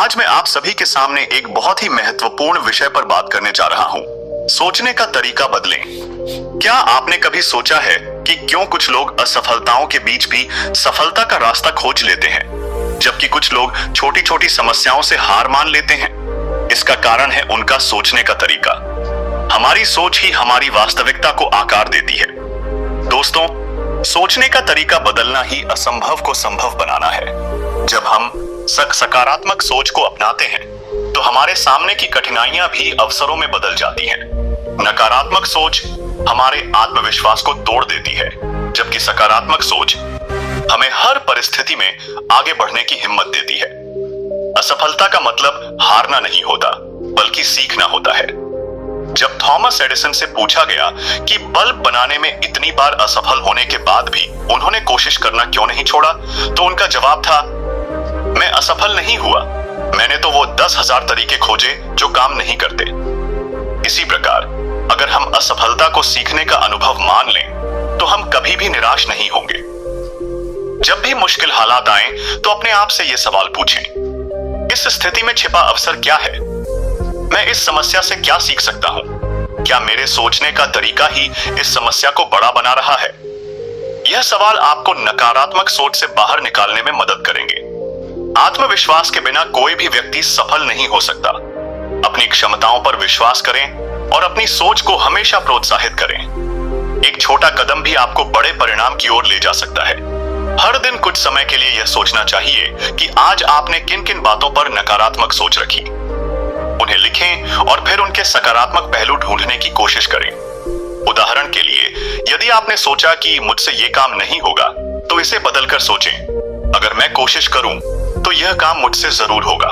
आज मैं आप सभी के सामने एक बहुत ही महत्वपूर्ण विषय पर बात करने जा रहा हूं। सोचने का तरीका बदलें। क्या आपने कभी सोचा है कि क्यों कुछ लोग असफलताओं के बीच भी सफलता का रास्ता खोज लेते हैं, जबकि कुछ लोग छोटी छोटी समस्याओं से हार मान लेते हैं? इसका कारण है उनका सोचने का तरीका। हमारी सोच ही हमारी वास्तविकता को आकार देती है। दोस्तों, सोचने का तरीका बदलना ही असंभव को संभव बनाना है। जब हम सकारात्मक सोच को अपनाते हैं तो हमारे सामने की कठिनाइयां भी अवसरों में बदल जाती हैं। नकारात्मक सोच हमारे आत्मविश्वास को तोड़ देती है, जबकि सकारात्मक सोच हमें हर परिस्थिति में आगे बढ़ने की हिम्मत देती है। असफलता का मतलब हारना नहीं होता, बल्कि सीखना होता है। जब थॉमस एडिसन से पूछा गया कि बल्ब बनाने में इतनी बार असफल होने के बाद भी उन्होंने कोशिश करना क्यों नहीं छोड़ा, तो उनका जवाब था, मैं असफल नहीं हुआ, मैंने तो वो 10,000 तरीके खोजे जो काम नहीं करते। इसी प्रकार अगर हम असफलता को सीखने का अनुभव मान लें तो हम कभी भी निराश नहीं होंगे। जब भी मुश्किल हालात आए तो अपने आप से ये सवाल पूछें, इस स्थिति में छिपा अवसर क्या है? मैं इस समस्या से क्या सीख सकता हूं? क्या मेरे सोचने का तरीका ही इस समस्या को बड़ा बना रहा है? यह सवाल आपको नकारात्मक सोच से बाहर निकालने में मदद करेंगे। आत्मविश्वास के बिना कोई भी व्यक्ति सफल नहीं हो सकता। अपनी क्षमताओं पर विश्वास करें और अपनी सोच को हमेशा प्रोत्साहित करें। एक छोटा कदम भी आपको बड़े परिणाम की ओर ले जा सकता है। हर दिन कुछ समय के लिए यह सोचना चाहिए कि आज आपने किन किन बातों पर नकारात्मक सोच रखी। उन्हें लिखें और फिर उनके सकारात्मक पहलू ढूंढने की कोशिश करें। उदाहरण के लिए, यदि आपने सोचा कि मुझसे यह काम नहीं होगा, तो इसे बदलकर सोचें, अगर मैं कोशिश करूं तो यह काम मुझसे जरूर होगा।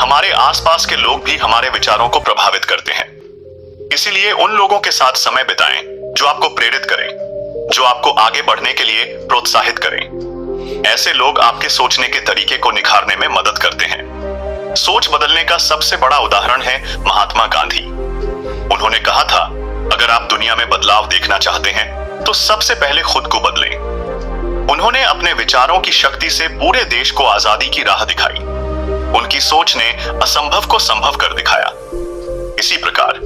हमारे आसपास के लोग भी हमारे विचारों को प्रभावित करते हैं, इसीलिए उन लोगों के साथ समय बिताएं जो आपको प्रेरित करें, जो आपको आगे बढ़ने के लिए प्रोत्साहित करें। ऐसे लोग आपके सोचने के तरीके को निखारने में मदद करते हैं। सोच बदलने का सबसे बड़ा उदाहरण है महात्मा गांधी। उन्होंने कहा था, अगर आप दुनिया में बदलाव देखना चाहते हैं तो सबसे पहले खुद को बदलें। उन्होंने अपने विचारों की शक्ति से पूरे देश को आजादी की राह दिखाई। उनकी सोच ने असंभव को संभव कर दिखाया। इसी प्रकार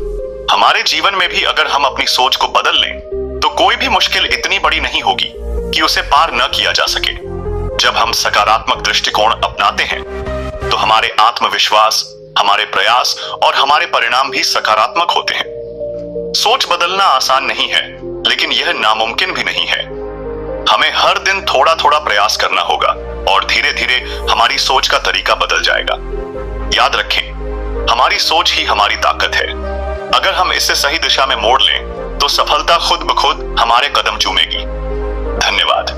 हमारे जीवन में भी अगर हम अपनी सोच को बदल लें तो कोई भी मुश्किल इतनी बड़ी नहीं होगी कि उसे पार न किया जा सके। जब हम सकारात्मक दृष्टिकोण अपनाते हैं तो हमारे आत्मविश्वास, हमारे प्रयास और हमारे परिणाम भी सकारात्मक होते हैं। सोच बदलना आसान नहीं है, लेकिन यह नामुमकिन भी नहीं है। हमें हर दिन थोड़ा थोड़ा प्रयास करना होगा और धीरे धीरे हमारी सोच का तरीका बदल जाएगा। याद रखें, हमारी सोच ही हमारी ताकत है। अगर हम इसे सही दिशा में मोड़ लें तो सफलता खुद ब खुद हमारे कदम चूमेगी। धन्यवाद।